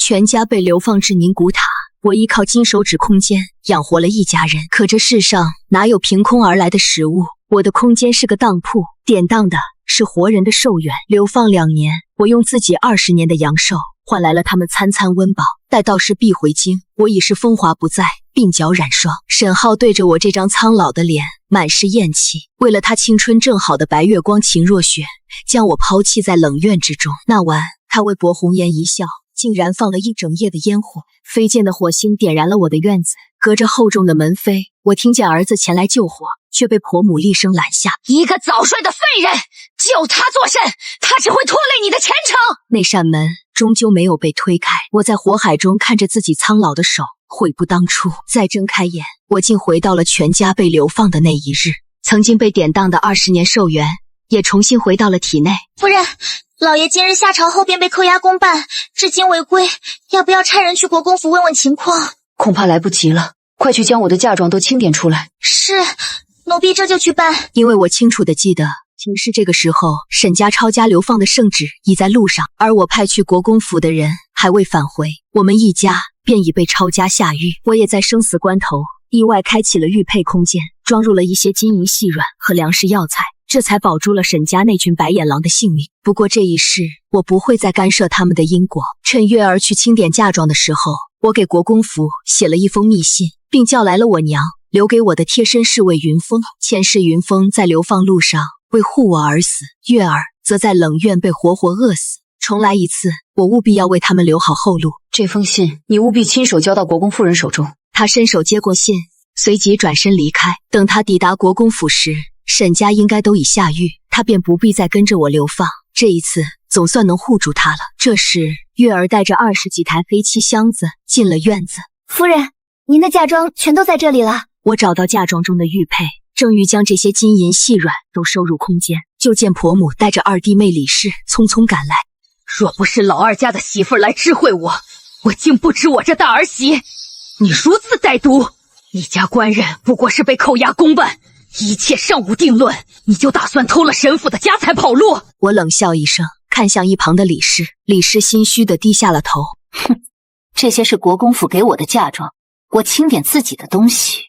全家被流放至宁古塔。我依靠金手指空间养活了一家人，可这世上哪有凭空而来的食物？我的空间是个当铺，典当的是活人的寿元。流放2年，我用自己20年的阳寿换来了他们餐餐温饱。待到时必回京，我已是风华不再，鬓角染霜。沈浩对着我这张苍老的脸满是厌弃，为了他青春正好的白月光秦若雪，将我抛弃在冷院之中。那晚，他为博红颜一笑，竟然放了一整夜的烟火。飞溅的火星点燃了我的院子，隔着厚重的门扉，我听见儿子前来救火，却被婆母厉声拦下。一个早睡的废人，救他作甚？他只会拖累你的前程。那扇门终究没有被推开，我在火海中看着自己苍老的手，悔不当初。再睁开眼，我竟回到了全家被流放的那一日，曾经被典当的20年寿元也重新回到了体内。夫人，老爷今日下朝后便被扣押公办，至今未归，要不要差人去国公府问问情况？恐怕来不及了，快去将我的嫁妆都清点出来。是，奴婢这就去办。因为我清楚地记得，竟是这个时候，沈家抄家流放的圣旨已在路上，而我派去国公府的人还未返回，我们一家便已被抄家下狱。我也在生死关头意外开启了玉佩空间，装入了一些金银细软和粮食药材，这才保住了沈家那群白眼狼的性命。不过这一事，我不会再干涉他们的因果。趁月儿去清点嫁妆的时候，我给国公府写了一封密信，并叫来了我娘留给我的贴身侍卫云峰。前世云峰在流放路上为护我而死，月儿则在冷院被活活饿死。重来一次，我务必要为他们留好后路。这封信你务必亲手交到国公夫人手中。他伸手接过信，随即转身离开。等他抵达国公府时，沈家应该都已下狱，他便不必再跟着我流放。这一次总算能护住他了。这时，月儿带着20几台黑漆箱子进了院子。夫人，您的嫁妆全都在这里了。我找到嫁妆中的玉佩，正欲将这些金银细软都收入空间，就见婆母带着2弟妹李氏匆匆赶来。若不是老二家的媳妇来知会我，我竟不知我这大儿媳。你如此歹毒，一家官人不过是被扣押公办，一切尚无定论，你就打算偷了神府的家财跑路？我冷笑一声，看向一旁的李氏，李氏心虚地低下了头。哼，这些是国公府给我的嫁妆，我清点自己的东西，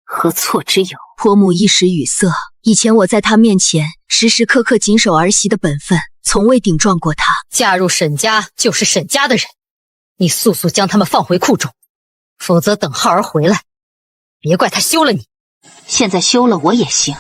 何错之有？婆母一时语塞，以前我在她面前时时刻刻谨守儿媳的本分，从未顶撞过她。嫁入沈家就是沈家的人，你速速将他们放回库中，否则等浩儿回来，别怪他休了你。现在休了我也行，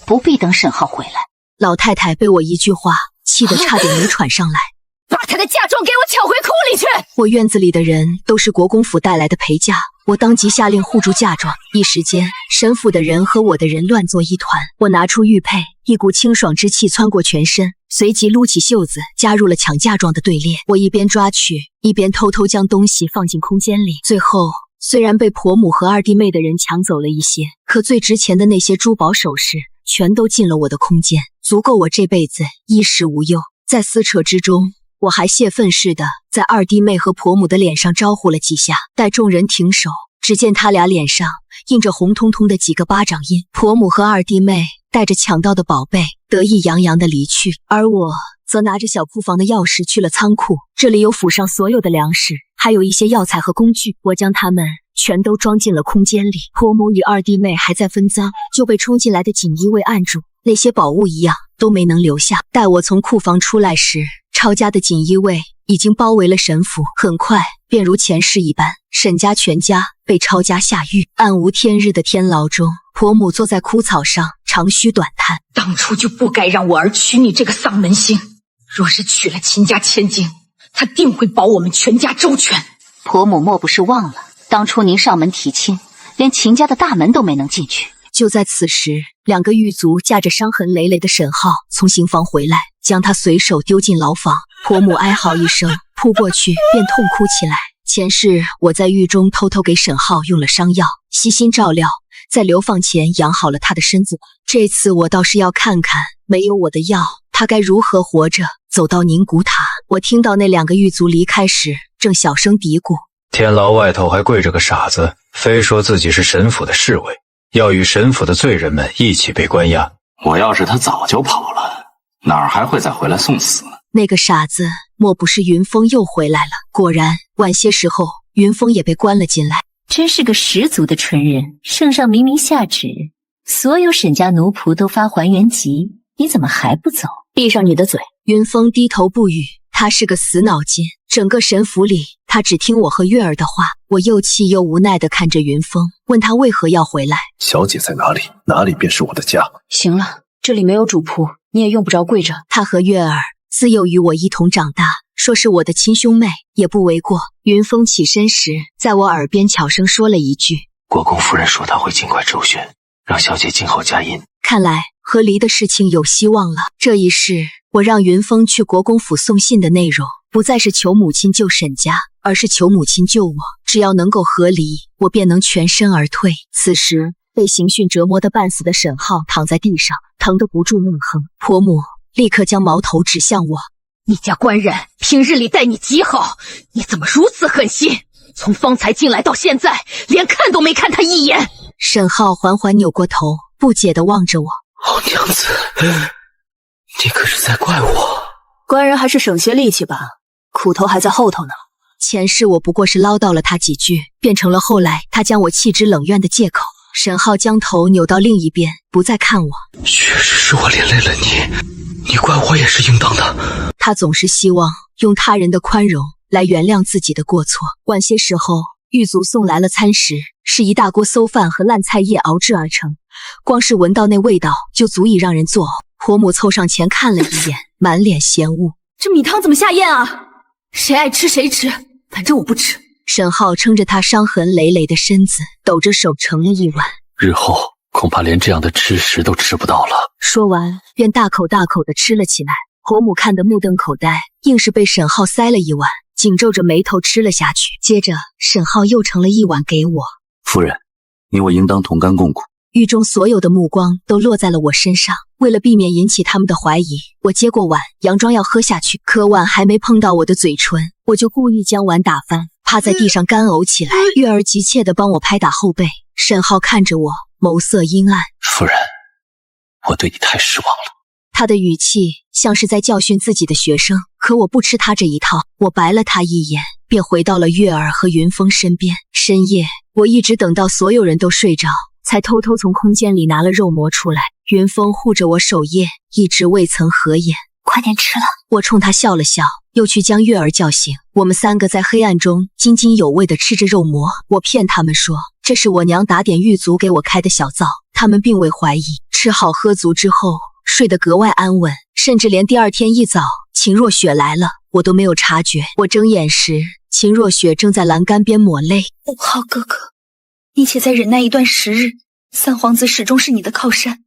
不必等沈浩回来。老太太被我一句话气得差点没喘上来。把他的嫁妆给我抢回库里去！我院子里的人都是国公府带来的陪嫁，我当即下令护住嫁妆。一时间，沈府的人和我的人乱作一团。我拿出玉佩，一股清爽之气窜过全身，随即撸起袖子加入了抢嫁妆的队列。我一边抓取，一边偷偷将东西放进空间里。最后，虽然被婆母和2弟妹的人抢走了一些，可最值钱的那些珠宝首饰全都进了我的空间，足够我这辈子衣食无忧。在撕扯之中，我还泄愤似的在2弟妹和婆母的脸上招呼了几下，待众人停手，只见他俩脸上印着红彤彤的几个巴掌印。婆母和2弟妹带着抢到的宝贝得意洋洋地离去，而我则拿着小库房的钥匙去了仓库，这里有府上所有的粮食，还有一些药材和工具，我将它们全都装进了空间里。婆母与2弟妹还在分赃，就被冲进来的锦衣卫按住，那些宝物一样都没能留下。待我从库房出来时，抄家的锦衣卫已经包围了沈府，很快便如前世一般，沈家全家被抄家下狱。暗无天日的天牢中，婆母坐在枯草上长吁短叹。当初就不该让我儿娶你这个丧门星，若是娶了秦家千金，他定会保我们全家周全。婆母莫不是忘了当初您上门提亲，连秦家的大门都没能进去。就在此时，2个狱卒驾着伤痕累累的沈浩从刑房回来，将他随手丢进牢房。婆母哀嚎一声，扑过去便痛哭起来。前世我在狱中偷偷给沈浩用了伤药，悉心照料，在流放前养好了他的身子。这次我倒是要看看，没有我的药，他该如何活着走到宁古塔。我听到那2个狱卒离开时，正小声嘀咕：天牢外头还跪着个傻子，非说自己是沈府的侍卫，要与沈府的罪人们一起被关押。我要是他早就跑了，哪儿还会再回来送死？那个傻子莫不是云峰又回来了？果然，晚些时候，云峰也被关了进来。真是个十足的蠢人！圣上明明下旨，所有沈家奴仆都发还原籍，你怎么还不走？闭上你的嘴！云峰低头不语，他是个死脑筋。整个神府里，他只听我和月儿的话。我又气又无奈地看着云峰，问他为何要回来。小姐在哪里，哪里便是我的家。行了，这里没有主仆，你也用不着跪着。他和月儿自幼与我一同长大，说是我的亲兄妹也不为过。云峰起身时，在我耳边悄声说了一句：国公夫人说她会尽快周旋，让小姐静候佳音。看来和离的事情有希望了。这一世，我让云峰去国公府送信的内容，不再是求母亲救沈家，而是求母亲救我。只要能够和离，我便能全身而退。此时，被刑讯折磨得半死的沈浩躺在地上，疼得不住怒哼。婆母立刻将矛头指向我：你家官人平日里待你极好，你怎么如此狠心？从方才进来到现在，连看都没看他一眼。沈浩缓缓扭过头，不解地望着我：好娘子，你可是在怪我？官人还是省些力气吧，苦头还在后头呢。前世我不过是唠叨了他几句，变成了后来他将我弃之冷院的借口。沈浩将头扭到另一边，不再看我。确实是我连累了你，你怪我也是应当的。他总是希望用他人的宽容来原谅自己的过错。晚些时候，狱卒送来了餐食，是一大锅馊饭和烂菜叶熬制而成，光是闻到那味道就足以让人作呕。婆母凑上前看了一眼，满脸嫌恶：这米汤怎么下咽啊？谁爱吃谁吃，反正我不吃。沈浩撑着他伤痕累累的身子，抖着手盛了一碗。日后恐怕连这样的吃食都吃不到了。说完，便大口大口地吃了起来。婆母看得目瞪口呆，硬是被沈浩塞了一碗，紧皱着眉头吃了下去。接着，沈浩又盛了一碗给我。夫人，你我应当同甘共苦。狱中所有的目光都落在了我身上，为了避免引起他们的怀疑，我接过碗，佯装要喝下去。可碗还没碰到我的嘴唇，我就故意将碗打翻，趴在地上干呕起来。月儿急切地帮我拍打后背。沈浩看着我，眸色阴暗。夫人，我对你太失望了。他的语气像是在教训自己的学生，可我不吃他这一套。我白了他一眼，便回到了月儿和云峰身边。深夜，我一直等到所有人都睡着，才偷偷从空间里拿了肉馍出来。云峰护着我守夜，一直未曾合眼。快点吃了！我冲他笑了笑，又去将月儿叫醒。我们三个在黑暗中津津有味地吃着肉馍。我骗他们说这是我娘打点狱卒给我开的小灶，他们并未怀疑。吃好喝足之后，睡得格外安稳，甚至连第二天一早秦若雪来了，我都没有察觉。我睁眼时，秦若雪正在栏杆边抹泪。5号哥哥，你且再忍耐一段时日，三皇子始终是你的靠山，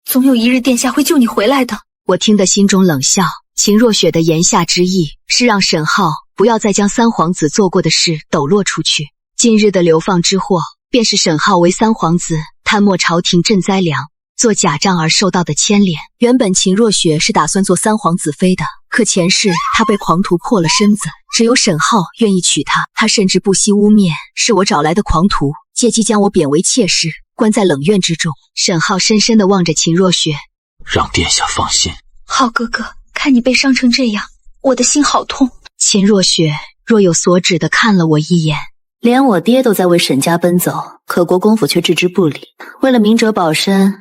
总有一日殿下会救你回来的。我听得心中冷笑，秦若雪的言下之意是让沈浩不要再将三皇子做过的事抖落出去。今日的流放之祸，便是沈浩为三皇子贪墨朝廷赈灾粮，做假账而受到的牵连。原本秦若雪是打算做三皇子妃的，可前世她被狂徒破了身子，只有沈浩愿意娶她。他甚至不惜污蔑是我找来的狂徒，借机将我贬为妾室，关在冷院之中。沈浩深深地望着秦若雪，让殿下放心。浩哥哥，看你被伤成这样，我的心好痛。秦若雪若有所指地看了我一眼。连我爹都在为沈家奔走，可国公府却置之不理。为了明哲保身，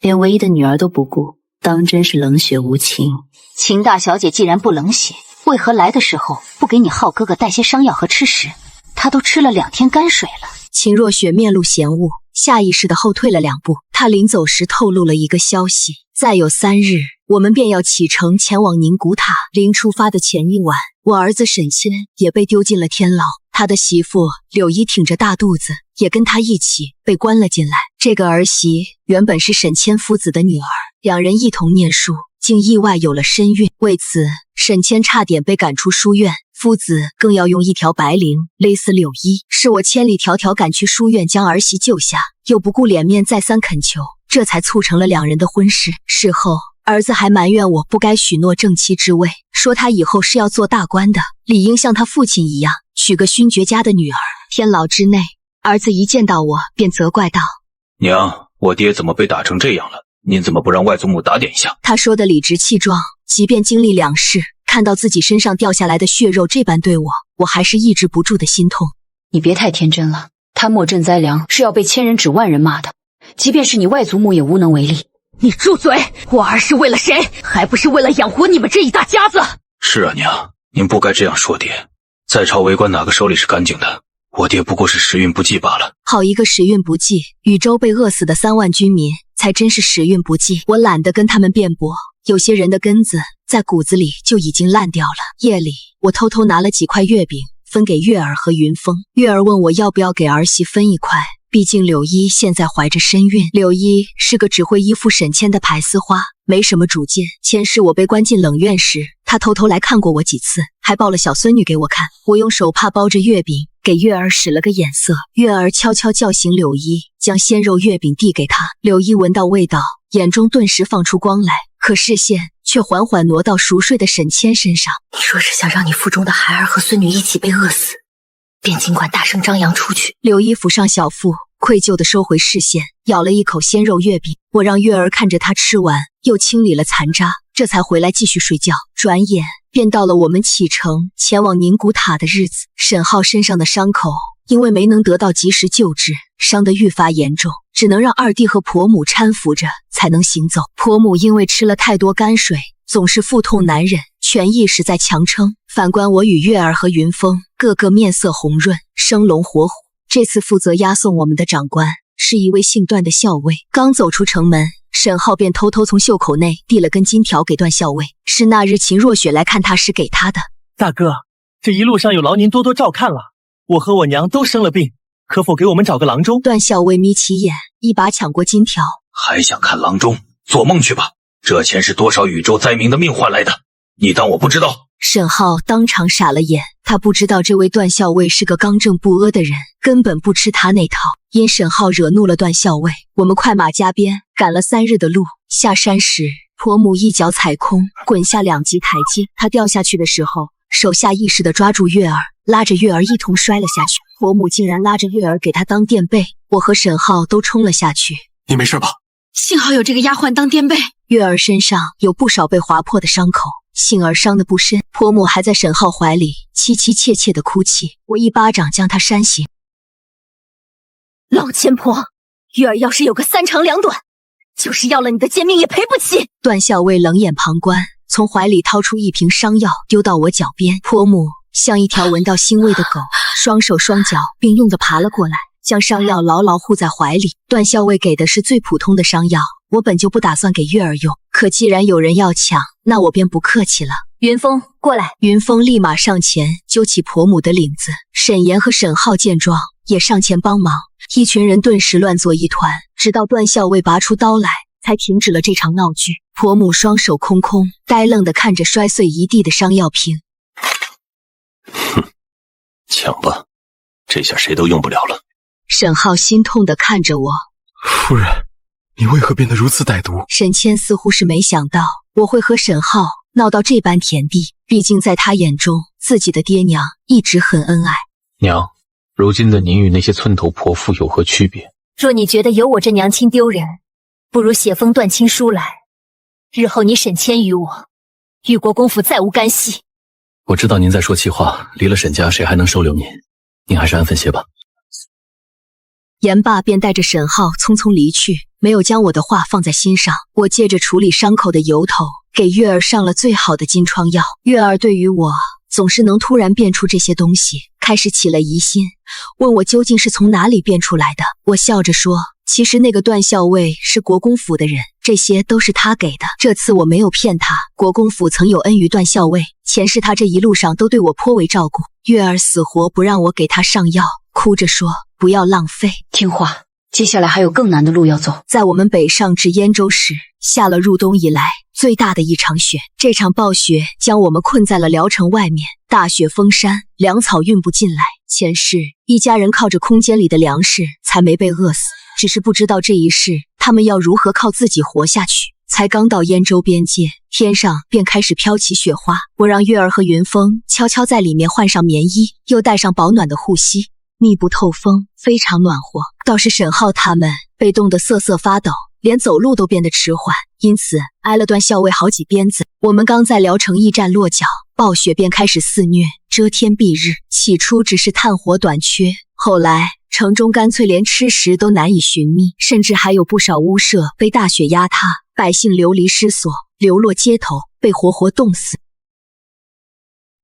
连唯一的女儿都不顾，当真是冷血无情。秦大小姐既然不冷血，为何来的时候不给你浩哥哥带些伤药和吃食？他都吃了2天泔水了。秦若雪面露嫌恶，下意识地后退了2步。她临走时透露了一个消息，再有3日，我们便要启程前往宁古塔。临出发的前一晚，我儿子沈谦也被丢进了天牢，他的媳妇柳依挺着大肚子，也跟他一起被关了进来。这个儿媳原本是沈谦夫子的女儿，两人一同念书，竟意外有了身孕。为此，沈谦差点被赶出书院，夫子更要用一条白绫勒死柳依。是我千里迢迢赶去书院将儿媳救下，又不顾脸面再三恳求，这才促成了两人的婚事。事后，儿子还埋怨我不该许诺正妻之位，说他以后是要做大官的，理应像他父亲一样娶个勋爵家的女儿。天牢之内，儿子一见到我便责怪道：“娘，我爹怎么被打成这样了？您怎么不让外祖母打点一下？他说的理直气壮，即便经历两世，看到自己身上掉下来的血肉这般对我还是抑制不住的心痛。你别太天真了，他莫赈灾良是要被千人指万人骂的，即便是你外祖母也无能为力。你住嘴！我儿是为了谁？还不是为了养活你们这一大家子？是啊，娘，您不该这样说爹。在朝为官哪个手里是干净的？我爹不过是时运不济罢了。好一个时运不济！禹州被饿死的3万军民，才真是时运不济。我懒得跟他们辩驳，有些人的根子在骨子里就已经烂掉了。夜里，我偷偷拿了几块月饼分给月儿和云峰。月儿问我要不要给儿媳分一块，毕竟柳依现在怀着身孕。柳依是个只会依附沈谦的牌丝花，没什么主见。前世我被关进冷院时，她偷偷来看过我几次，还抱了小孙女给我看。我用手帕包着月饼，给月儿使了个眼色。月儿悄悄叫醒柳依，将鲜肉月饼递给她。柳依闻到味道，眼中顿时放出光来，可视线却缓缓挪到熟睡的沈谦身上。你若是想让你腹中的孩儿和孙女一起被饿死，便尽管大声张扬出去。柳依抚上小腹，愧疚地收回视线，咬了一口鲜肉月饼。我让月儿看着她吃完，又清理了残渣，这才回来继续睡觉。转眼便到了我们启程前往宁古塔的日子。沈浩身上的伤口因为没能得到及时救治，伤得愈发严重，只能让二弟和婆母搀扶着才能行走。婆母因为吃了太多泔水，总是腹痛难忍，全意识在强撑。反观我与月儿和云峰，个个面色红润，生龙活虎。这次负责押送我们的长官是一位姓段的校尉。刚走出城门，沈浩便偷偷从袖口内递了根金条给段校尉，是那日秦若雪来看他时给他的。大哥，这一路上有劳您多多照看了，我和我娘都生了病，可否给我们找个郎中？段校尉眯起眼，一把抢过金条。还想看郎中？做梦去吧！这钱是多少禹州灾民的命换来的，你当我不知道？沈浩当场傻了眼，他不知道这位段校尉是个刚正不阿的人，根本不吃他那套。因沈浩惹怒了段校尉，我们快马加鞭赶了3日的路。下山时，婆母一脚踩空，滚下2级台阶。她掉下去的时候，手下意识地抓住月儿，拉着月儿一同摔了下去。婆母竟然拉着月儿给她当垫背，我和沈浩都冲了下去。你没事吧？幸好有这个丫鬟当垫背。月儿身上有不少被划破的伤口，幸而伤得不深。婆母还在沈浩怀里凄凄切切地哭泣，我一巴掌将她扇醒。老钱婆，月儿要是有个3长2短，就是要了你的贱命也赔不起。段校尉冷眼旁观，从怀里掏出一瓶伤药丢到我脚边。婆母像一条闻到腥味的狗，双手双脚并用地爬了过来，将伤药牢牢护在怀里。段校尉给的是最普通的伤药，我本就不打算给月儿用，可既然有人要抢，那我便不客气了。云峰，过来！云峰立马上前揪起婆母的领子。沈岩和沈浩见状也上前帮忙，一群人顿时乱作一团，直到段校尉拔出刀来，才停止了这场闹剧。婆母双手空空，呆愣地看着摔碎一地的伤药瓶。哼，抢吧，这下谁都用不了了。沈浩心痛地看着我，夫人，你为何变得如此歹毒？沈谦似乎是没想到我会和沈浩闹到这般田地，毕竟在他眼中，自己的爹娘一直很恩爱。娘，如今的您与那些村头泼妇有何区别？若你觉得有我这娘亲丢人，不如写封断亲书来，日后你沈谦与我，玉国公府再无干系。我知道您在说气话，离了沈家谁还能收留您？您还是安分些吧。言罢便带着沈浩匆匆离去，没有将我的话放在心上。我借着处理伤口的由头，给月儿上了最好的金疮药。月儿对于我总是能突然变出这些东西，开始起了疑心，问我究竟是从哪里变出来的。我笑着说，其实那个段校尉是国公府的人，这些都是他给的。这次我没有骗他，国公府曾有恩于段校尉，前世他这一路上都对我颇为照顾。月儿死活不让我给他上药，哭着说不要浪费。听话，接下来还有更难的路要走。在我们北上至燕州时，下了入冬以来最大的一场雪。这场暴雪将我们困在了辽城外面，大雪封山，粮草运不进来。前世一家人靠着空间里的粮食才没被饿死，只是不知道这一世他们要如何靠自己活下去。才刚到燕州边界，天上便开始飘起雪花。我让月儿和云峰悄悄在里面换上棉衣，又带上保暖的护膝，密不透风，非常暖和。倒是沈浩他们被冻得瑟瑟发抖，连走路都变得迟缓，因此挨了段校尉好几鞭子。我们刚在聊城驿站落脚，暴雪便开始肆虐，遮天蔽日。起初只是炭火短缺，后来城中干脆连吃食都难以寻觅，甚至还有不少屋舍被大雪压塌，百姓流离失所，流落街头，被活活冻死。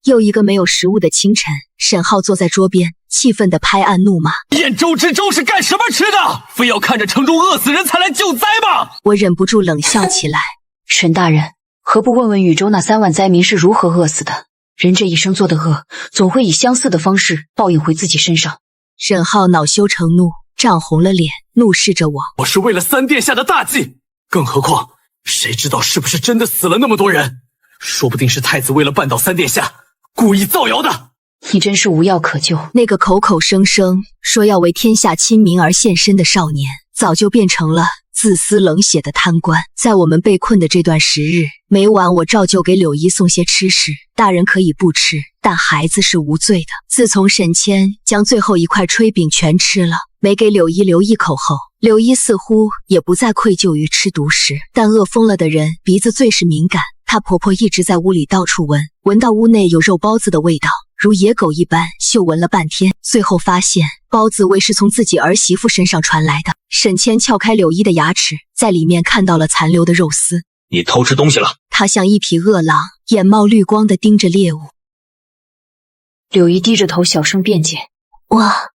又一个没有食物的清晨，沈浩坐在桌边，气愤地拍案怒骂：兖州之州是干什么吃的？非要看着城中饿死人才来救灾吗？我忍不住冷笑起来。沈大人，何不问问禹州那3万灾民是如何饿死的？人这一生做的恶，总会以相似的方式报应回自己身上。沈浩恼羞成怒，涨红了脸，怒视着我。我是为了三殿下的大计，更何况谁知道是不是真的死了那么多人？说不定是太子为了绊倒三殿下，故意造谣的。你真是无药可救。那个口口声声说要为天下亲民而献身的少年，早就变成了自私冷血的贪官。在我们被困的这段时日，每晚我照旧给柳依送些吃食，大人可以不吃，但孩子是无罪的。自从沈谦将最后一块炊饼全吃了，没给柳依留一口后，柳依似乎也不再愧疚于吃独食。但饿疯了的人鼻子最是敏感，她婆婆一直在屋里到处闻到屋内有肉包子的味道，如野狗一般嗅闻了半天，最后发现包子味是从自己儿媳妇身上传来的。沈谦撬开柳依的牙齿，在里面看到了残留的肉丝。你偷吃东西了？他像一匹饿狼，眼冒绿光地盯着猎物。柳依低着头小声辩解：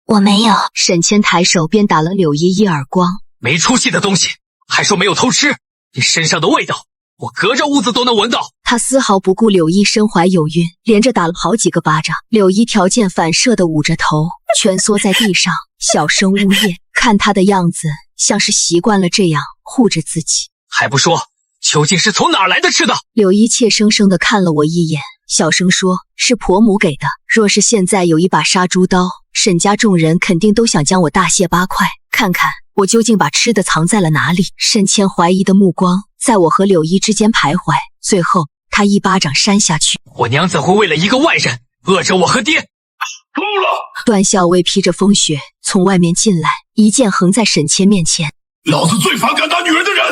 我没有。沈谦抬手便打了柳依一耳光。没出息的东西，还说没有偷吃？你身上的味道，我隔着屋子都能闻到。他丝毫不顾柳依身怀有孕，连着打了好几个巴掌。柳依条件反射地捂着头，蜷缩在地上，小声呜咽。看他的样子，像是习惯了这样护着自己。还不说，究竟是从哪儿来的吃的？柳依怯生生地看了我一眼，小声说：“是婆母给的。若是现在有一把杀猪刀，沈家众人肯定都想将我大卸八块，看看我究竟把吃的藏在了哪里。”沈谦怀疑的目光在我和柳依之间徘徊，最后他一巴掌扇下去。我娘怎会为了一个外人饿着我和爹？够了！段校尉披着风雪从外面进来，一剑横在沈谦面前。老子最反感打女人的人，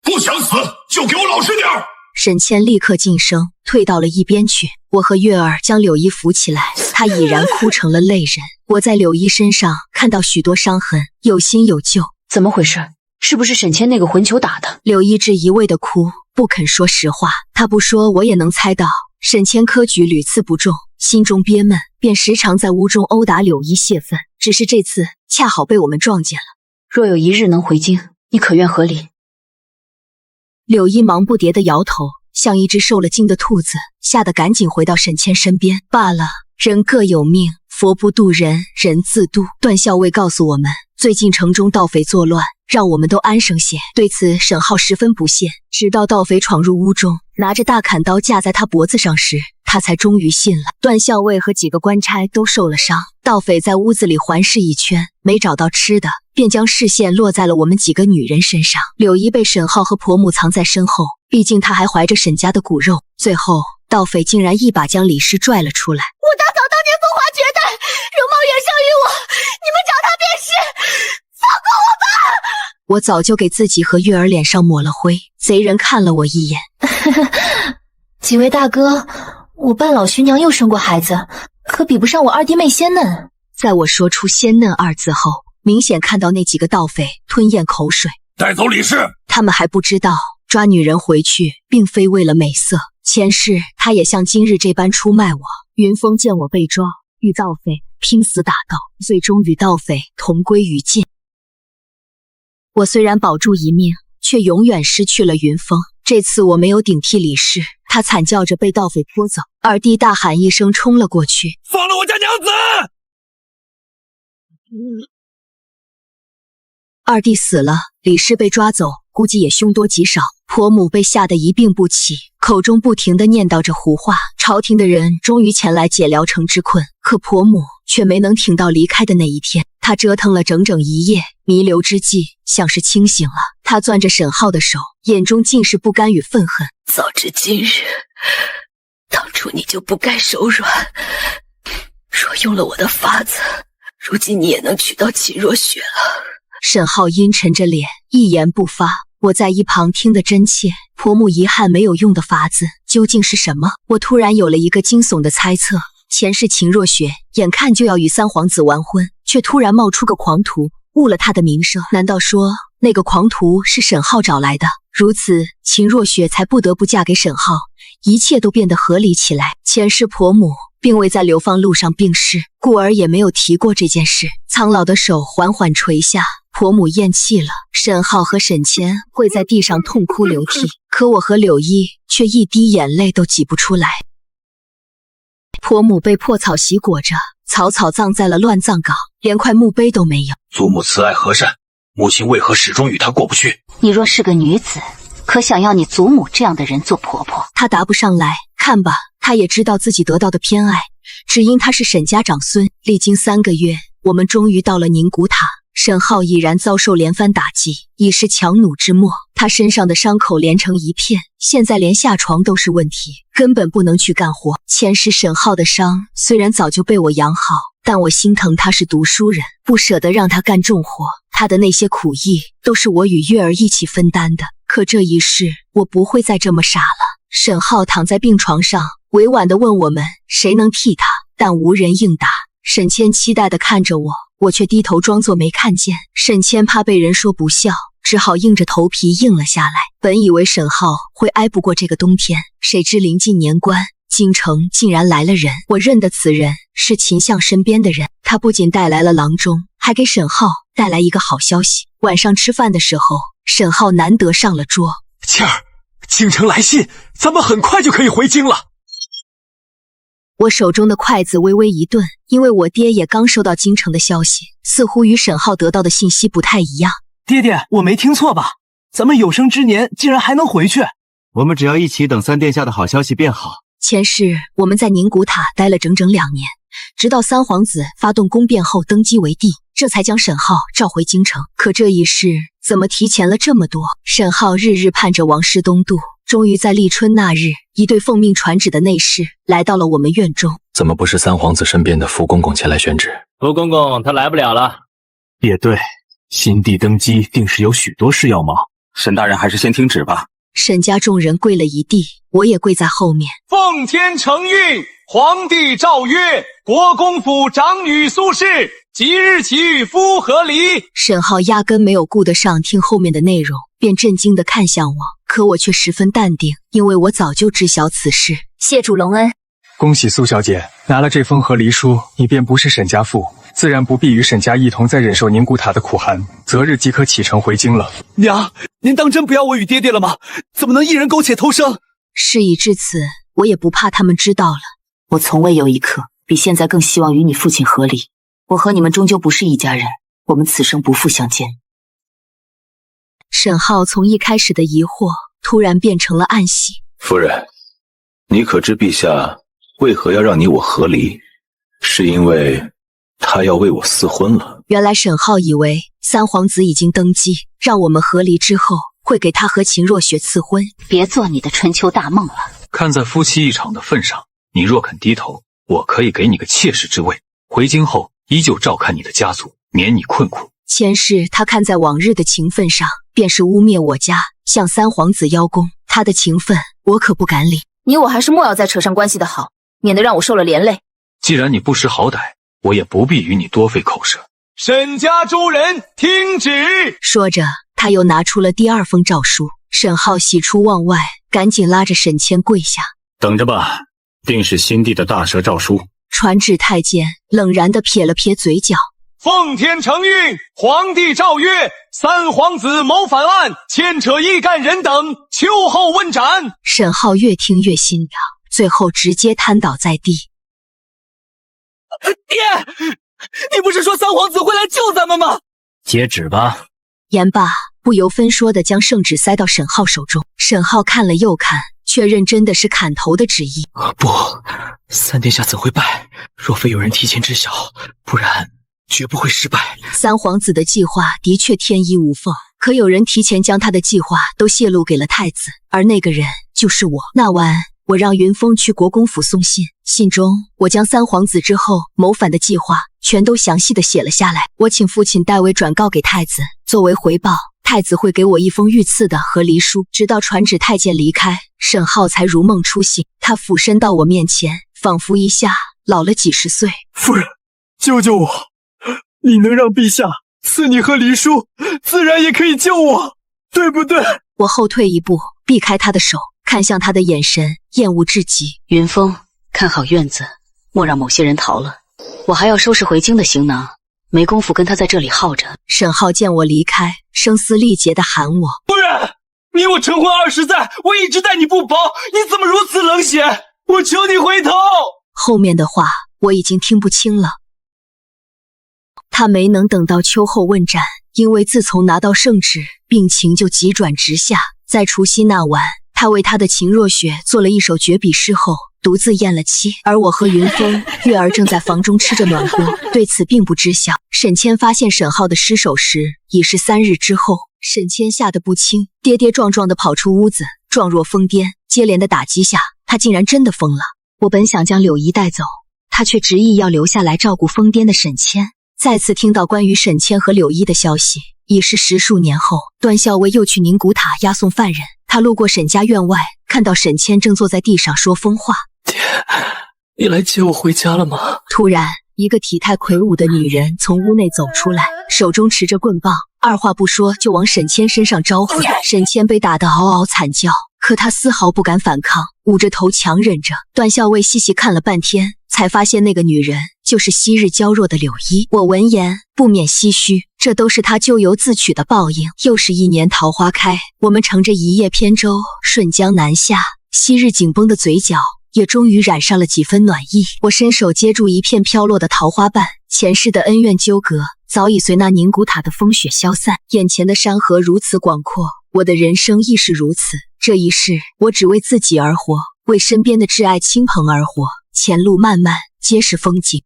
不想死就给我老实点儿！沈谦立刻噤声，退到了一边去。我和月儿将柳依扶起来，她已然哭成了泪人。我在柳依身上看到许多伤痕，有新有旧。怎么回事？是不是沈谦那个混球打的？柳依只一味的哭，不肯说实话。她不说，我也能猜到沈谦科举屡次不中，心中憋闷，便时常在屋中殴打柳依泄愤。只是这次恰好被我们撞见了。若有一日能回京，你可愿和离？柳依忙不迭地摇头，像一只受了惊的兔子，吓得赶紧回到沈谦身边。罢了，人各有命，佛不渡人，人自渡。段校尉告诉我们，最近城中盗匪作乱，让我们都安生些。对此沈浩十分不屑，直到盗匪闯入屋中，拿着大砍刀架在他脖子上时，他才终于信了。段校尉和几个官差都受了伤，盗匪在屋子里环视一圈，没找到吃的，便将视线落在了我们几个女人身上。柳依被沈浩和婆母藏在身后，毕竟她还怀着沈家的骨肉。最后盗匪竟然一把将李氏拽了出来。我大嫂当年风华绝代，容貌远胜于我，你们找她便是，放过我吧！我早就给自己和月儿脸上抹了灰。贼人看了我一眼，几位大哥，我半老徐娘又生过孩子，可比不上我二弟妹鲜嫩。在我说出鲜嫩二字后，明显看到那几个盗匪吞咽口水。带走李氏。他们还不知道，抓女人回去并非为了美色，前世他也像今日这般出卖我。云峰见我被抓，与盗匪拼死打斗，最终与盗匪同归于尽。我虽然保住一命，却永远失去了云峰。这次我没有顶替李氏，他惨叫着被盗匪拖走。二弟大喊一声冲了过去，放了我家娘子！二弟死了，李氏被抓走，估计也凶多吉少。婆母被吓得一病不起，口中不停地念叨着胡话。朝廷的人终于前来解辽城之困，可婆母却没能挺到离开的那一天。她折腾了整整一夜，弥留之际像是清醒了。她攥着沈浩的手，眼中尽是不甘与愤恨。早知今日，当初你就不该手软。若用了我的法子，如今你也能娶到秦若雪了。沈浩阴沉着脸，一言不发。我在一旁听得真切。婆母遗憾没有用的法子究竟是什么？我突然有了一个惊悚的猜测。前世秦若雪眼看就要与三皇子完婚，却突然冒出个狂徒，误了他的名声。难道说那个狂徒是沈浩找来的？如此，秦若雪才不得不嫁给沈浩，一切都变得合理起来。前世婆母并未在流放路上病逝，故而也没有提过这件事。苍老的手缓缓垂下，婆母咽气了。沈浩和沈谦跪在地上痛哭流涕，可我和柳依却一滴眼泪都挤不出来。婆母被破草席裹着，草草葬在了乱葬岗，连块墓碑都没有。祖母慈爱和善，母亲为何始终与她过不去？你若是个女子，可想要你祖母这样的人做婆婆？她答不上来。看吧，她也知道自己得到的偏爱，只因她是沈家长孙。历经3个月，我们终于到了宁古塔。沈浩已然遭受连番打击，已是强弩之末。他身上的伤口连成一片，现在连下床都是问题，根本不能去干活。前世沈浩的伤虽然早就被我养好，但我心疼他是读书人，不舍得让他干重活。他的那些苦役都是我与月儿一起分担的。可这一世，我不会再这么傻了。沈浩躺在病床上，委婉地问我们谁能替他，但无人应答。沈谦期待地看着我，我却低头装作没看见。沈谦怕被人说不孝，只好硬着头皮应了下来。本以为沈浩会挨不过这个冬天，谁知临近年关，京城竟然来了人。我认得此人是秦相身边的人，他不仅带来了郎中，还给沈浩带来一个好消息。晚上吃饭的时候，沈浩难得上了桌。倩儿，京城来信，咱们很快就可以回京了。我手中的筷子微微一顿，因为我爹也刚收到京城的消息，似乎与沈浩得到的信息不太一样。爹爹，我没听错吧？咱们有生之年竟然还能回去？我们只要一起等三殿下的好消息便好。前世我们在宁古塔待了整整2年，直到三皇子发动宫变后登基为帝，这才将沈浩召回京城。可这一世怎么提前了这么多？沈浩日日盼着王师东渡，终于在立春那日，一对奉命传旨的内侍来到了我们院中。怎么不是三皇子身边的福公公前来宣旨？福公公他来不了了。也对，新帝登基定是有许多事要忙。沈大人还是先听旨吧。沈家众人跪了一地，我也跪在后面。奉天承运，皇帝诏曰：国公府长女苏氏即日起与夫和离。沈浩压根没有顾得上听后面的内容，便震惊地看向我，可我却十分淡定，因为我早就知晓此事。谢主隆恩。恭喜苏小姐拿了这封和离书，你便不是沈家妇，自然不必与沈家一同再忍受宁古塔的苦寒，择日即可启程回京了。娘，您当真不要我与爹爹了吗？怎么能一人苟且偷生？事已至此，我也不怕他们知道了。我从未有一刻比现在更希望与你父亲和离。我和你们终究不是一家人，我们此生不复相见。沈浩从一开始的疑惑突然变成了暗喜。夫人，你可知陛下为何要让你我和离？是因为他要为我赐婚了。原来沈浩以为三皇子已经登基，让我们和离之后会给他和秦若雪赐婚。别做你的春秋大梦了。看在夫妻一场的份上，你若肯低头，我可以给你个妾室之位，回京后依旧照看你的家族，免你困苦。前世他看在往日的情分上，便是污蔑我家，向三皇子邀功。他的情分我可不敢理。你我还是莫要再扯上关系的好，免得让我受了连累。既然你不识好歹，我也不必与你多费口舌。沈家诸人听旨。说着，他又拿出了第2封诏书。沈浩喜出望外，赶紧拉着沈谦跪下。等着吧，定是新帝的大赦诏书。传旨太监冷然地撇了撇嘴角。奉天承运，皇帝诏曰：三皇子谋反案牵扯一干人等，秋后问斩。沈浩越听越心痒，最后直接瘫倒在地。爹，你不是说三皇子会来救咱们吗？接旨吧。言罢，不由分说地将圣旨塞到沈浩手中。沈浩看了又看，确认真的是砍头的旨意。不，三殿下怎会败？若非有人提前知晓，不然绝不会失败。三皇子的计划的确天衣无缝，可有人提前将他的计划都泄露给了太子，而那个人就是我。那晚，我让云峰去国公府送信，信中我将三皇子之后谋反的计划全都详细的写了下来。我请父亲代为转告给太子，作为回报，太太子会给我一封御赐的和离书，直到传旨太监离开，沈浩才如梦初醒。他俯身到我面前，仿佛一下老了几十岁。夫人，救救我！你能让陛下赐你和离书，自然也可以救我，对不对？我后退一步，避开他的手，看向他的眼神厌恶至极。云峰，看好院子，莫让某些人逃了。我还要收拾回京的行囊，没工夫跟他在这里耗着。沈浩见我离开，声嘶力竭地喊我：夫人，你我成婚20载，我一直待你不薄，你怎么如此冷血？我求你回头！后面的话我已经听不清了。他没能等到秋后问斩，因为自从拿到圣旨，病情就急转直下。在除夕那晚，他为他的秦若雪做了一首绝笔诗后，独自咽了气。而我和云峰、月儿正在房中吃着暖锅，对此并不知晓。沈谦发现沈浩的尸首时，已是3日之后。沈谦吓得不轻，跌跌撞撞地跑出屋子，状若疯癫。接连的打击下，他竟然真的疯了。我本想将柳姨带走，他却执意要留下来照顾疯癫的沈谦。再次听到关于沈谦和柳姨的消息，已是10数年后。段校尉又去宁古塔押送犯人，他路过沈家院外，看到沈谦正坐在地上说疯话。爹，你来接我回家了吗？突然，一个体态魁梧的女人从屋内走出来，手中持着棍棒，二话不说就往沈谦身上招呼。沈谦被打得嗷嗷惨叫，可他丝毫不敢反抗，捂着头强忍着。段校尉细细看了半天，才发现那个女人就是昔日娇弱的柳依。我闻言不免唏嘘，这都是他咎由自取的报应。又是1年桃花开，我们乘着一叶扁舟顺江南下，昔日紧绷的嘴角也终于染上了几分暖意。我伸手接住一片飘落的桃花瓣，前世的恩怨纠葛早已随那宁古塔的风雪消散。眼前的山河如此广阔，我的人生亦是如此。这一世，我只为自己而活，为身边的挚爱亲朋而活。前路漫漫，皆是风景。